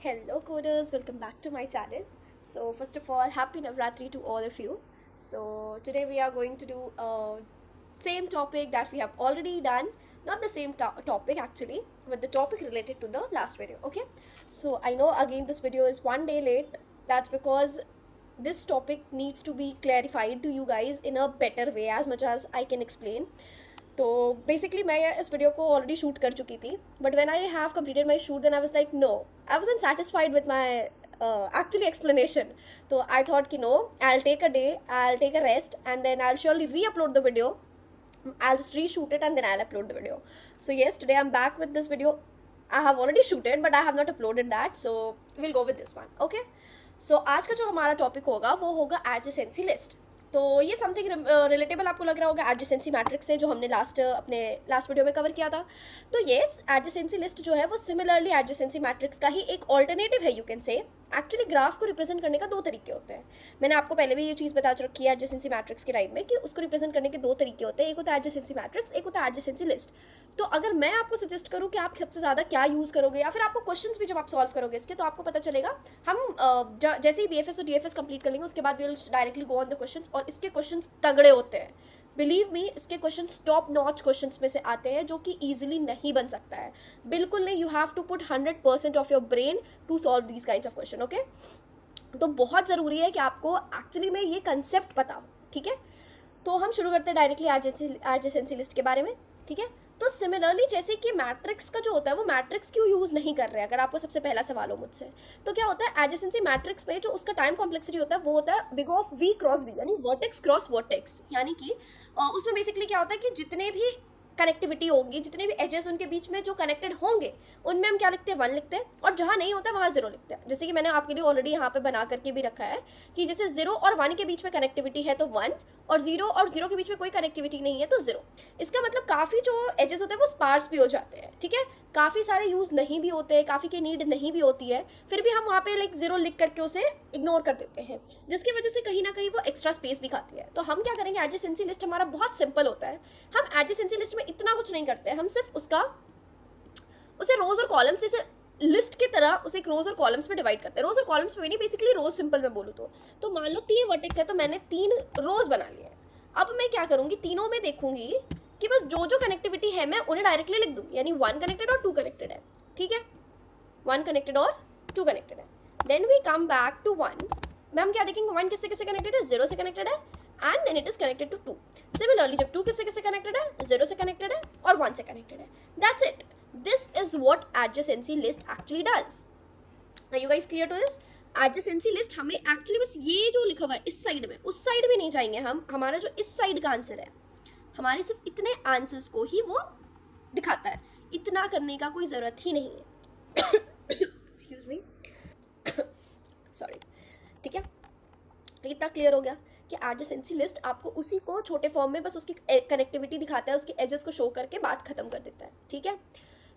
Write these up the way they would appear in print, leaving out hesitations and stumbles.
Hello coders, welcome back to my channel. So first of all, happy Navratri to all of you. So today we are going to do same topic that we have already done, not the same topic actually, but the topic related to the last video. Okay, so I know again this video is one day late. That's because this topic needs to be clarified to you guys in a better way as much as I can explain. तो basically मैं इस video को already shoot कर चुकी थी, but when I have completed my shoot then I was like no, I wasn't satisfied with my actually explanation. So I thought कि no, I'll take a day, I'll take a rest and then I'll surely re-upload the video. I'll just reshoot it and then I'll upload the video. So yes, today I'm back with this video. I have already shooted but I have not uploaded that, so we'll go with this one. Okay, so आज का जो हमारा topic होगा वो होगा adjacency list. तो ये something relatable आपको लग रहा होगा एडजेसेंसी मैट्रिक्स से, जो हमने अपने लास्ट वीडियो में कवर किया था. तो येस, एडजेसेंसी लिस्ट जो है वो सिमिलरली एडजेसेंसी मैट्रिक्स का ही एक ऑल्टरनेटिव है, you can say. Actually graph को रिप्रेजेंट करने का दो तरीके होते हैं. मैंने आपको पहले भी ये चीज़ बता रखी है एडजेसेंसी मैट्रिक्स के टाइम में कि उसको रिप्रेजेंट करने के दो तरीके होते हैं. एक होता है एडजेसेंसी मैट्रिक्स, एक होता है एडजेसेंसी लिस्ट. तो अगर मैं आपको सजेस्ट करूँ कि आप सबसे ज़्यादा क्या यूज़ करोगे, या फिर आपको क्वेश्चंस भी जब आप सॉल्व करोगे इसके, तो आपको पता चलेगा. हम जैसे ही बीएफएस और डीएफएस कंप्लीट कर लेंगे उसके बाद we will directly go on the questions, और इसके क्वेश्चंस तगड़े होते हैं. बिलीव मी, इसके क्वेश्चंस टॉप नॉच क्वेश्चंस में से आते हैं जो कि ईजिली नहीं बन सकता है. बिल्कुल नहीं. You have to put 100% of your brain to solve these kinds of question. Okay, तो बहुत ज़रूरी है कि आपको एक्चुअली में ये कंसेप्ट पता हो. ठीक है, तो हम शुरू करते हैं डायरेक्टली एडजेसेंसी लिस्ट के बारे में. ठीक है, तो सिमिलरली जैसे कि मैट्रिक्स का जो होता है वो मैट्रिक्स क्यों यूज़ नहीं कर रहे हैं, अगर आपको सबसे पहला सवाल हो मुझसे, तो क्या होता है एडजेसेंसी मैट्रिक्स में जो उसका टाइम कॉम्प्लेक्सिटी होता है वो होता है big of V cross B, यानी वर्टेक्स क्रॉस वर्टेक्स. यानी कि उसमें बेसिकली क्या होता है कि जितने भी कनेक्टिविटी होगी, जितने भी एजेस उनके बीच में जो कनेक्टेड होंगे, उनमें हम क्या लिखते हैं, 1 लिखते हैं, और जहाँ नहीं होता वहाँ 0 लिखते हैं. जैसे कि मैंने आपके लिए ऑलरेडी यहाँ पे बना करके भी रखा है कि जैसे 0 और 1 के बीच में कनेक्टिविटी है तो 1, और 0 के बीच में कोई कनेक्टिविटी नहीं है तो 0. इसका मतलब काफ़ी जो एजेस होते हैं वो स्पार्स भी हो जाते हैं. ठीक है, काफ़ी सारे यूज़ नहीं भी होते हैं, काफ़ी की नीड नहीं भी होती है, फिर भी हम वहाँ पे लाइक 0 लिख करके उसे इग्नोर कर देते हैं, जिसकी वजह से कहीं ना कहीं वो एक्स्ट्रा स्पेस भी खाती है. तो हम क्या करेंगे, एडजेसेंसी लिस्ट हमारा बहुत सिंपल होता है. हम एडजेसेंसी लिस्ट में इतना कुछ नहीं करते हैं, हम सिर्फ उसे रोज और कॉलम्स, जैसे लिस्ट की तरह उसे एक रोज और कॉलम्स में डिवाइड करते हैं. रोज और कॉलम्स में नहीं, बेसिकली रोज सिंपल में बोलूँ तो मान लो 3 वर्टेक्स है तो मैंने 3 रोज बना लिए. अब मैं क्या करूँगी, तीनों में देखूंगी कि बस जो जो कनेक्टिविटी है मैं उन्हें डायरेक्टली लिख दूंगी, यानी 1 कनेक्टेड और 2 कनेक्टेड है. ठीक है, 1 कनेक्टेड और 2 कनेक्टेड है. Then we come back to 1. Ma'am क्या देखेंगे, 1 किससे किससे कनेक्टेड है, 0 से कनेक्टेड है, and then it is connected to 2. Similarly जब 2 किससे किससे कनेक्टेड है, 0 से कनेक्टेड है और 1 से कनेक्टेड है. That's it. This is what adjacency list actually does. Are you guys clear to this? Adjacency list हमें एक्चुअली बस ये जो लिखा हुआ है इस साइड में, उस साइड भी नहीं जाएंगे हम. हमारा जो इस साइड का आंसर है, हमारे सिर्फ इतने आंसर्स को ही वो दिखाता है. इतना करने का कोई ज़रूरत ही नहीं है. Excuse me, sorry. ठीक है, इतना क्लियर हो गया कि एडजेसेंसी लिस्ट आपको उसी को छोटे फॉर्म में बस उसकी कनेक्टिविटी दिखाता है, उसके एजेस को शो करके बात खत्म कर देता है. ठीक है,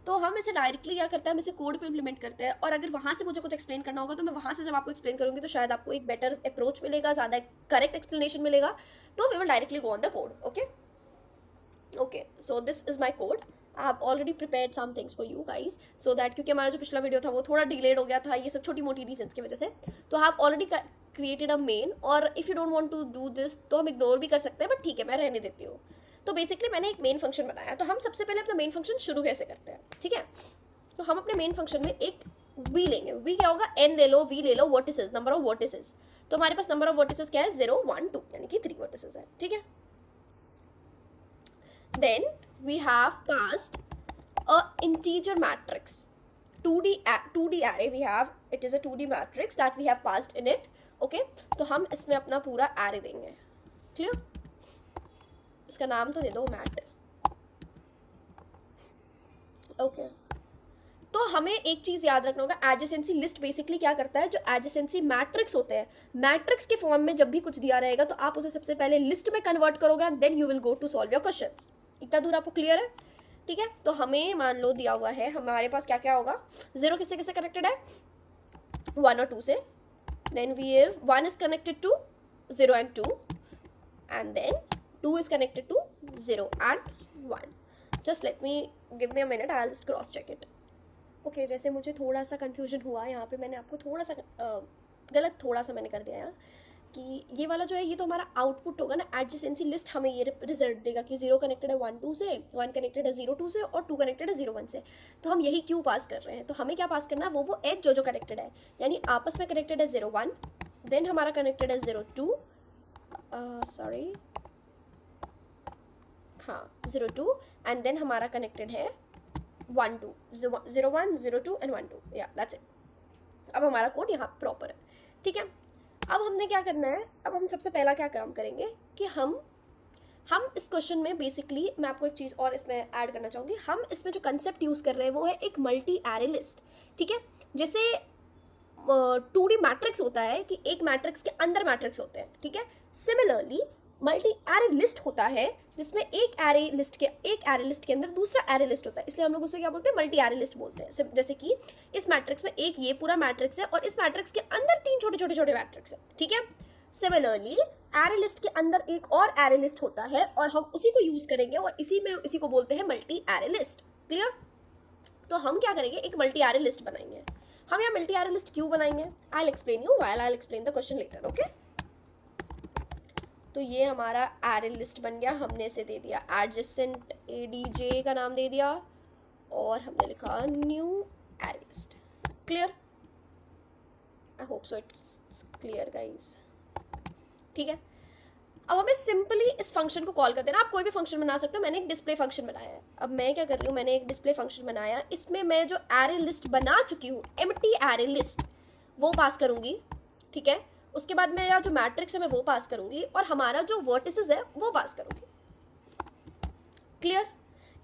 तो हम इसे डायरेक्टली क्या करते हैं, हम इसे कोड पे इंप्लीमेंट करते हैं, और अगर वहाँ से मुझे कुछ एक्सप्लेन करना होगा तो मैं वहाँ से जब आपको एक्सप्लेन करूँगी तो शायद आपको एक बेटर अप्रोच मिलेगा, ज़्यादा करेक्ट एक्सप्लेनेशन मिलेगा. तो we will directly go on the code. Okay, so this is my code. I have already prepared some things for you guys, so that क्योंकि हमारा जो पिछला वीडियो था वो थोड़ा डिलेड हो गया था, ये सब छोटी मोटी रीजन्स की वजह से. तो I have already created a main, और if you don't want to do this तो हम इग्नोर भी कर सकते हैं, बट ठीक है मैं रहने देती हूँ. तो बेसिकली मैंने एक मेन फंक्शन बनाया. तो हम सबसे पहले अपना मेन फंक्शन शुरू कैसे करते हैं. ठीक है, तो हम अपने मेन फंक्शन में एक वी लेंगे. वी क्या होगा, n ले लो, v ले लो, वर्टिसेस, नंबर ऑफ वर्टिसेस. तो हमारे पास नंबर ऑफ वर्टिसेस क्या है, 0 1 2, यानी कि 3 वर्टिसेस है. ठीक है, then we have passed a integer matrix, 2D array we have. It is a 2D matrix that we have passed in it. Okay, तो हम इसमें अपना पूरा array देंगे. क्लियर? इसका नाम तो दे दो मैट. ओके, तो हमें एक चीज़ याद रखना होगा, एडजेसेंसी लिस्ट बेसिकली क्या करता है, जो एडजेसेंसी मैट्रिक्स होते हैं, मैट्रिक्स के फॉर्म में जब भी कुछ दिया रहेगा तो आप उसे सबसे पहले लिस्ट में कन्वर्ट करोगे, then you will go to solve your questions. इतना दूर आपको क्लियर है? ठीक है, तो हमें मान लो दिया हुआ है, हमारे पास क्या क्या होगा, 0 किससे किससे कनेक्टेड है, 1 और 2 से. Then we have 1 is connected to 0 and 2, and then 2 is connected to 0 and 1. Just give me a minute, I'll just cross check it. Okay, जैसे मुझे थोड़ा सा कन्फ्यूजन हुआ यहाँ पे, मैंने आपको थोड़ा सा गलत थोड़ा सा मैंने कर दिया यहाँ, कि ये वाला जो है ये तो हमारा आउटपुट होगा ना, एडजेसेंसी लिस्ट हमें ये रिजल्ट देगा कि 0 कनेक्टेड है 1 2 से, 1 कनेक्टेड है 0 2 से, और 2 कनेक्टेड है 0 1 से। तो हम यही क्यों पास कर रहे हैं, तो हमें क्या पास करना है, वो एज जो कनेक्टेड है, यानी आपस में कनेक्टेड है 0 1, देन हमारा कनेक्टेड है 0 2, सॉरी हाँ 0 2, एंड देन हमारा कनेक्टेड है 1 2, 0 1 0 2 एंड 1 2, या दैट्स इट। अब हमारा कोड यहाँ प्रॉपर है, ठीक है। अब हमने क्या करना है, अब हम सबसे पहला क्या काम करेंगे कि हम इस क्वेश्चन में बेसिकली, मैं आपको एक चीज़ और इसमें ऐड करना चाहूँगी, हम इसमें जो कंसेप्ट यूज़ कर रहे हैं वो है एक मल्टी एरे लिस्ट, ठीक है। जैसे 2D मैट्रिक्स होता है कि एक मैट्रिक्स के अंदर मैट्रिक्स होते हैं, ठीक है। सिमिलरली मल्टी एरे लिस्ट होता है जिसमें एक एरे लिस्ट के अंदर दूसरा एरे लिस्ट होता है, इसलिए हम लोग उसे क्या बोलते हैं, मल्टी एरे लिस्ट बोलते हैं। जैसे कि इस मैट्रिक्स में एक ये पूरा मैट्रिक्स है और इस मैट्रिक्स के अंदर 3 छोटे छोटे छोटे मैट्रिक्स है, ठीक है। सिमिलरली एरे लिस्ट के अंदर एक और एरे लिस्ट होता है और हम उसी को यूज करेंगे और इसी को बोलते हैं मल्टी एरे लिस्ट। क्लियर? तो हम क्या करेंगे, एक मल्टी एरे लिस्ट बनाएंगे। हम यहाँ मल्टी एरे लिस्ट क्यों बनाएंगे, I will explain you while I will explain the question later, okay. तो ये हमारा एरे लिस्ट बन गया, हमने इसे दे दिया एडजेसेंट एडीजे का नाम दे दिया और हमने लिखा new array list. Clear? I hope so it's clear guys, ठीक है। अब हमें सिंपली इस फंक्शन को कॉल कर देना, आप कोई भी फंक्शन बना सकते हो। मैंने एक डिस्प्ले फंक्शन बनाया है। अब मैं क्या कर रही हूँ, मैंने एक डिस्प्ले फंक्शन बनाया, इसमें मैं जो एरे लिस्ट बना चुकी हूँ, एम्प्टी एरे लिस्ट, वो पास करूँगी, ठीक है। उसके बाद मेरा जो मैट्रिक्स है मैं वो पास करूँगी और हमारा जो वर्टिसेस है वो पास करूँगी। क्लियर?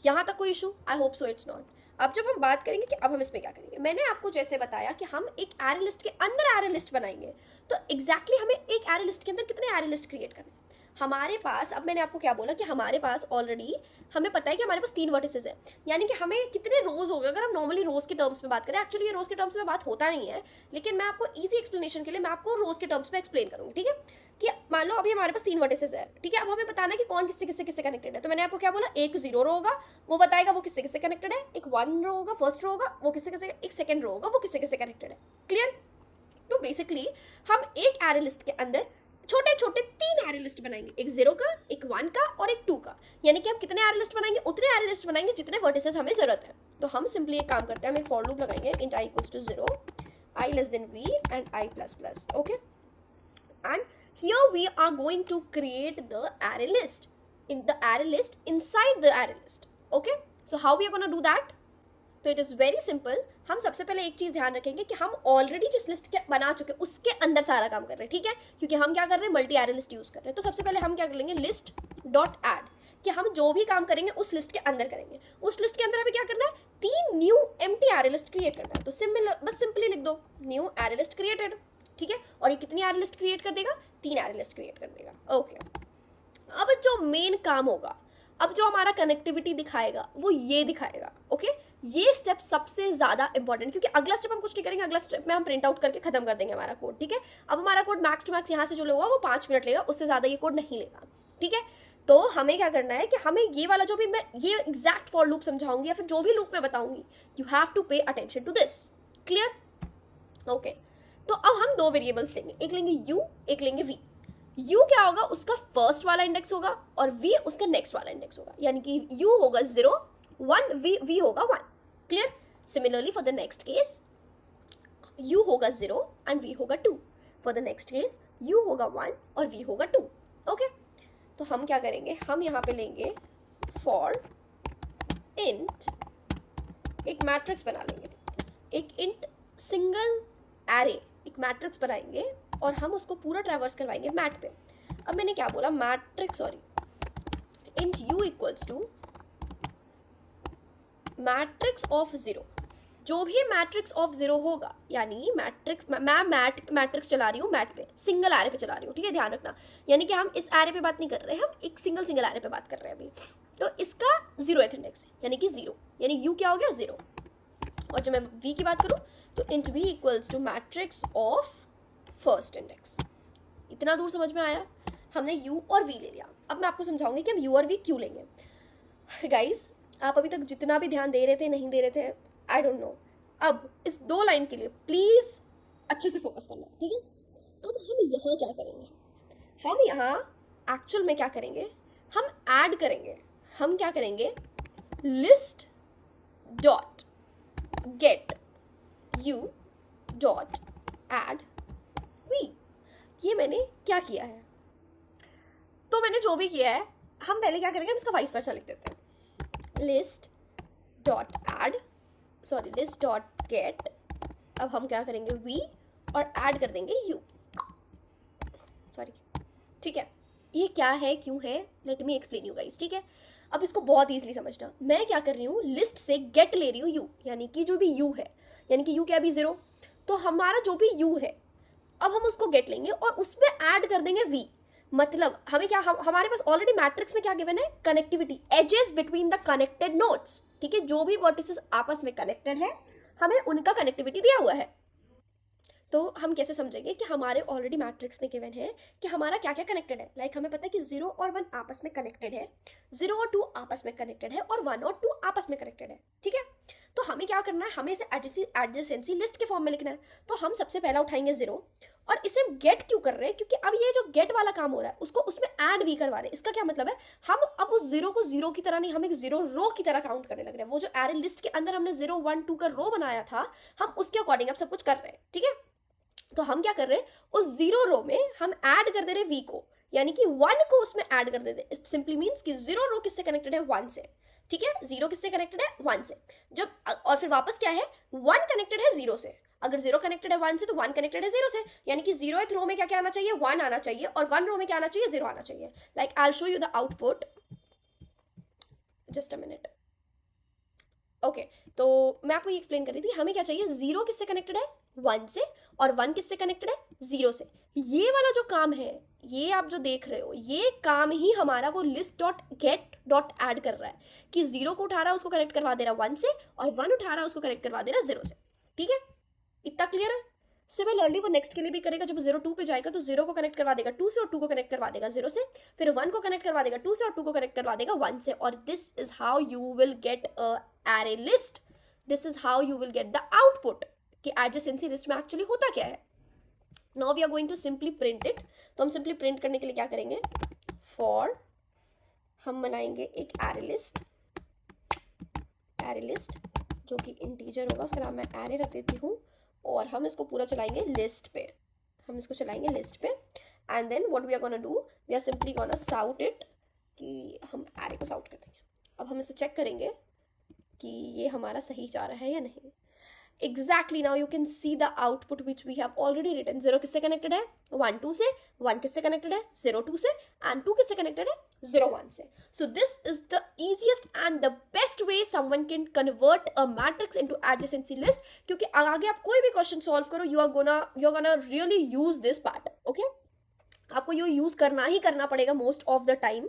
यहाँ तक कोई issue? I hope so it's not. अब जब हम बात करेंगे कि अब हम इसमें क्या करेंगे, मैंने आपको जैसे बताया कि हम एक एरे लिस्ट के अंदर एरे लिस्ट बनाएंगे, तो एग्जैक्टली हमें एक एरे लिस्ट के अंदर कितने एरे लिस्ट क्रिएट करने हैं। हमारे पास, अब मैंने आपको क्या बोला कि हमारे पास ऑलरेडी हमें पता है कि हमारे पास 3 वर्टिसेस है, यानी कि हमें कितने रोज हो गए। अगर हम नॉर्मली रोज के टर्म्स में बात करें, एक्चुअली ये रोज के टर्म्स में बात होता नहीं है, लेकिन मैं आपको ईजी एक्सप्लेनेशन के लिए मैं आपको रोज के टर्म्स में एक्सप्लेन करूँगी, ठीक है। कि मान लो अभी हमारे पास 3 वर्टिसेस है, ठीक है। अब हमें बताना है कि कौन किससे किससे किससे कनेक्टेड है। तो मैंने आपको क्या बोला, एक 0 रो होगा, वो बताएगा वो किससे किससे कनेक्टेड है। एक 1 रो होगा, फर्स्ट रो होगा, वो किससे किससे, एक सेकंड रो होगा, वो किससे किससे कनेक्टेड है। क्लियर? तो बेसिकली हम एक एरे लिस्ट के अंदर छोटे छोटे 3 एरे लिस्ट बनाएंगे, एक 0 का, एक 1 का और एक 2 का। यानी कि हम कितने एरे लिस्ट बनाएंगे, उतने एरे लिस्ट बनाएंगे जितने वर्टिसेस हमें जरूरत है। तो हम सिंपली एक काम करते हैं, हम एक फॉर लूप लगाएंगे, int I equals to 0, I less than V and I plus plus, okay. And here we are going to create the array list inside the array list, okay. So how we are going to do that? तो it is very simple. हम सबसे पहले एक चीज़ ध्यान रखेंगे कि हम already जिस लिस्ट के बना चुके हैं उसके अंदर सारा काम कर रहे हैं, ठीक है। क्योंकि हम क्या कर रहे हैं, मल्टी एरे लिस्ट यूज़ कर रहे हैं। तो सबसे पहले हम क्या कर लेंगे, लिस्ट डॉट ऐड, कि हम जो भी काम करेंगे उस लिस्ट के अंदर करेंगे। उस लिस्ट के अंदर हमें क्या करना है, 3 new empty array list create करना है। तो बस सिंपली लिख दो न्यू एरे लिस्ट क्रिएटेड, ठीक है। और ये कितनी एरे लिस्ट क्रिएट कर देगा, 3 एरे लिस्ट क्रिएट कर देगा, ओके। अब जो मेन काम होगा, अब जो हमारा कनेक्टिविटी दिखाएगा वो ये दिखाएगा, ओके। ये स्टेप सबसे ज़्यादा इंपॉर्टेंट, क्योंकि अगला स्टेप हम कुछ नहीं करेंगे, अगला स्टेप में हम प्रिंट आउट करके खत्म कर देंगे हमारा कोड, ठीक है। अब हमारा कोड मैक्स टू मैक्स यहाँ से जो लेगा वो 5 मिनट लेगा, उससे ज़्यादा ये कोड नहीं लेगा, ठीक है। तो हमें क्या करना है कि हमें ये वाला जो भी मैं ये एग्जैक्ट फॉर लूप समझाऊंगी या फिर जो भी लूप मैं बताऊंगी, you have to pay attention to this. Clear? Okay. तो अब हम 2 वेरिएबल्स लेंगे, एक लेंगे u, एक लेंगे v। u क्या होगा, उसका फर्स्ट वाला इंडेक्स होगा और v उसका नेक्स्ट वाला इंडेक्स होगा, यानी कि u होगा 0 1, v होगा 1। Clear? Similarly for the next case u होगा 0 एंड v होगा 2। For the next case u होगा 1 और v होगा 2, ओके। तो हम क्या करेंगे, हम यहाँ पे लेंगे फॉर इंट, एक मैट्रिक्स बना लेंगे, एक इंट सिंगल एरे, एक मैट्रिक्स बनाएंगे और हम उसको पूरा ट्रैवर्स करवाएंगे मैट पे। अब मैंने क्या बोला, matrix, sorry, int u equals to matrix of 0। जो भी मैट्रिक्स ऑफ 0 होगा, यानी मैट्रिक्स, मैं मैट्रिक्स चला रही हूँ मैट पे, सिंगल एरे पे चला रही हूँ, ठीक है, ध्यान रखना। यानी कि हम इस एरे पे बात नहीं कर रहे हैं, हम एक सिंगल एरे पे बात कर रहे हैं अभी। तो इसका 0th इंडेक्स है, यानी कि 0, यानी u क्या हो गया, 0। और जब मैं v की बात करूँ तो int v equals to matrix of first index. इतना दूर समझ में आया? हमने u और v ले लिया। अब मैं आपको समझाऊंगी कि हम u और v क्यों लेंगे। गाइस, आप अभी तक जितना भी ध्यान दे रहे थे, नहीं दे रहे थे, आई डोंट नो, अब इस 2 लाइन के लिए प्लीज अच्छे से फोकस करना, ठीक है। अब हम यहाँ क्या करेंगे, हम यहाँ एक्चुअल में क्या करेंगे, हम ऐड करेंगे। हम क्या करेंगे, list dot get u dot add v. ये मैंने क्या किया है, तो मैंने जो भी किया है, हम पहले क्या करेंगे, हम इसका वाइस वर्सा लिख देते हैं, list dot add, sorry list dot gate, अब हम क्या करेंगे वी और ऐड कर देंगे यू, सॉरी, ठीक है। ये क्या है, क्यों है, let me explain you guys, ठीक है। अब इसको बहुत ईजिली समझना, मैं क्या कर रही हूँ, लिस्ट से गेट ले रही हूँ यू, यानी कि जो भी यू है, यानी कि यू क्या अभी 0, तो हमारा जो भी यू है अब हम उसको गेट लेंगे और उसमें ऐड कर देंगे वी। मतलब हमें क्या, हमारे पास ऑलरेडी मैट्रिक्स में क्या गिवन है, connectivity, edges between the connected nodes, ठीक है। जो भी वर्टिसेस आपस में कनेक्टेड है हमें उनका कनेक्टिविटी दिया हुआ है। तो हम कैसे समझेंगे कि हमारे ऑलरेडी मैट्रिक्स में गिवन है कि हमारा क्या क्या कनेक्टेड है। लाइक हमें पता है कि 0 और 1 आपस में कनेक्टेड है, 0 और 2 आपस में कनेक्टेड है और 1 और 2 आपस में कनेक्टेड है, ठीक है। तो हमें क्या करना है, हमें इसे एडजेसेंसी लिस्ट के फॉर्म में लिखना है। तो हम सबसे पहला उठाएंगे 0 और इसे गेट क्यों कर रहे हैं, क्योंकि अब ये जो गेट वाला काम हो रहा है उसको उसमें ऐड भी करवा रहे हैं। इसका क्या मतलब है, हम अब उस 0 को 0 की तरह नहीं, हम एक 0 रो की तरह काउंट करने लग रहे हैं। वो जो एरे लिस्ट के अंदर हमने 0 1 2 का रो बनाया था, हम उसके अकॉर्डिंग अब सब कुछ कर रहे हैं, ठीक है। तो हम क्या कर रहे हैं, उस 0 रो में हम ऐड कर दे रहे वी को, यानी कि 1 को उसमें ऐड कर दे रहे। सिंपली मीन्स कि 0 रो किससे कनेक्टेड है, 1 से, ठीक है। 0 किससे कनेक्टेड है, 1 से। जब और फिर वापस क्या है, 1 कनेक्टेड है 0 से। अगर 0 कनेक्टेड है 1 से तो 1 कनेक्टेड है 0 से, यानी कि 0th रो में क्या क्या आना चाहिए, 1 आना चाहिए, और 1 रो में क्या आना चाहिए, 0 आना चाहिए। Like I will show you the output, just a minute. Okay, तो मैं आपको ये एक्सप्लेन कर रही थी, हमें क्या चाहिए, 0 किससे कनेक्टेड है, 1 से, और 1 किससे कनेक्टेड है, 0 से। ये वाला जो काम है, ये आप जो देख रहे हो, ये काम ही हमारा वो list dot gate dot add कर रहा है कि 0 को उठा रहा है उसको कनेक्ट करवा दे रहा है 1 से, और 1 उठा रहा है उसको कनेक्ट करवा दे रहा है 0 से, ठीक है। इतना क्लियर है। सिमिलरली वो नेक्स्ट के लिए भी करेगा, जब 0 2 पे जाएगा तो 0 को कनेक्ट करवा देगा 2 से, और 2 को कनेक्ट करवा देगा 0 से, फिर 1 को कनेक्ट करवा देगा 2 से, और 2 को कनेक्ट करवा देगा 1 से। और this is how you will get a array list, this is how you will get the output कि adjacency list में actually होता क्या है। now we are going to simply print it। तो हम simply print करने के लिए क्या करेंगे, for हम बनाएंगे एक array list जो कि integer होगा, उसका नाम मैं array रख देती हूँ, और हम इसको पूरा चलाएंगे list पे, हम इसको चलाएंगे list पे। and then what we are gonna do, we are simply gonna sout it, कि हम array को sout कर देंगे। अब हम इसे चेक करेंगे कि ये हमारा सही जा रहा है या नहीं। Exactly now you can see the output which we have already written. 0 किससे कनेक्टेड है, 1 2 से, 1 किससे कनेक्टेड है, 0 2 से, एंड 2 किससे कनेक्टेड है, 0 1 से। So this is the easiest and the best way someone can convert a matrix into adjacency list, क्योंकि आगे आप कोई भी क्वेश्चन सॉल्व करो, you are gonna really use this part, okay. आपको ये यूज करना ही करना पड़ेगा most of the time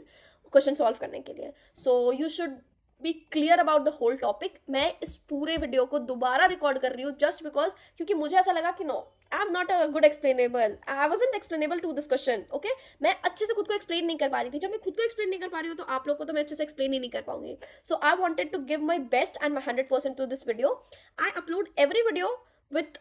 question solve करने के लिए। So you should be clear about the whole topic. मैं इस पूरे वीडियो को दोबारा रिकॉर्ड कर रही हूँ जस्ट बिकॉज, क्योंकि मुझे ऐसा लगा कि no, I am not a good explainable, I wasn't explainable to this question, okay. मैं अच्छे से खुद को एक्सप्लेन नहीं कर पा रही थी। जब मैं खुद को एक्सप्लेन नहीं कर पा रही हूँ तो आप लोग को तो मैं अच्छे से एक्सप्लेन ही नहीं कर पाऊंगी। So I wanted to give my best and my 100% to this video. I upload every video with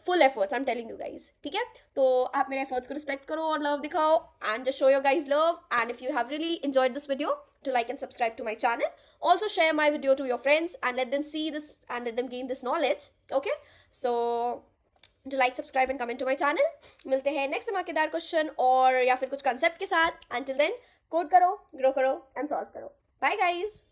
full efforts, I am telling you guys, ठीक है। तो आप मेरे एफर्ट्स को रिस्पेक्ट करो और लव दिखाओ, and just show your guys love. And if you have really enjoyed this video, to like and subscribe to my channel. Also share my video to your friends and let them see this and let them gain this knowledge, okay। So to like, subscribe and comment to my channel। मिलते हैं next धमाकेदार question और या फिर कुछ concept के साथ। Until then, code करो, ग्रो करो एंड सॉल्व करो। Bye guys.